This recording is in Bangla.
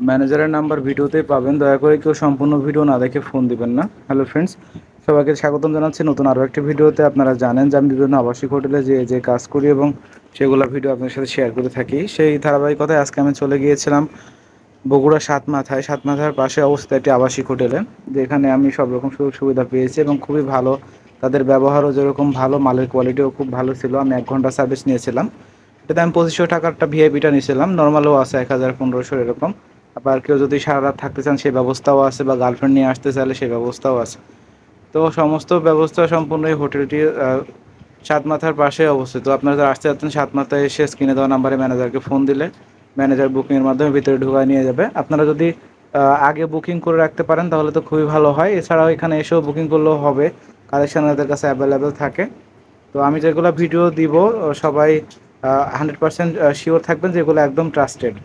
ম্যানেজারের নাম্বার ভিডিওতেই পাবেন, দয়া করে কেউ সম্পূর্ণ ভিডিও না দেখে ফোন দিবেন না। হ্যালো ফ্রেন্ডস, সবাইকে স্বাগতম জানাচ্ছি নতুন আরও একটি ভিডিওতে। আপনারা জানেন যে আমি বিভিন্ন আবাসিক হোটেলে যে কাজ করি এবং সেগুলো ভিডিও আপনাদের সাথে শেয়ার করে থাকি। সেই ধারাবাহিকতায় আজকে আমি চলে গিয়েছিলাম বগুড়া সাতমাথার পাশে অবস্থিত একটি আবাসিক হোটেলে, যেখানে আমি সব রকম সুযোগ সুবিধা পেয়েছি এবং খুবই ভালো। তাদের ব্যবহারও যেরকম ভালো, মালের কোয়ালিটিও খুব ভালো ছিল। আমি 1 ঘন্টা সার্ভিস নিয়েছিলাম, এটাতে আমি 2500 টাকার একটা ভিআইপিটা নিয়েছিলাম। নর্মালও আছে 1000 1500 এরকম। আবার কেউ যদি সারা রাত থাকতে চান সেই ব্যবস্থাও আছে, বা গার্লফ্রেন্ড নিয়ে আসতে চাইলে সেই ব্যবস্থাও আছে। তো সমস্ত ব্যবস্থা সম্পূর্ণ এই হোটেলটি সাতমাথার পাশে অবস্থিত। আপনারা যারা আসতে যাচ্ছেন সাতমাথায় এসে স্ক্রিনে দেওয়া নাম্বারে ম্যানেজারকে ফোন দিলে ম্যানেজার বুকিংয়ের মাধ্যমে ভিতরে ঢোকায় নিয়ে যাবে। আপনারা যদি আগে বুকিং করে রাখতে পারেন তাহলে তো খুবই ভালো হয়। এছাড়াও এখানে এসেও বুকিং করলেও হবে, কালেকশন এদের কাছে অ্যাভেলেবেল থাকে। তো আমি যেগুলো ভিডিও দিব সবাই 100% শিওর থাকবেন যেগুলো একদম ট্রাস্টেড।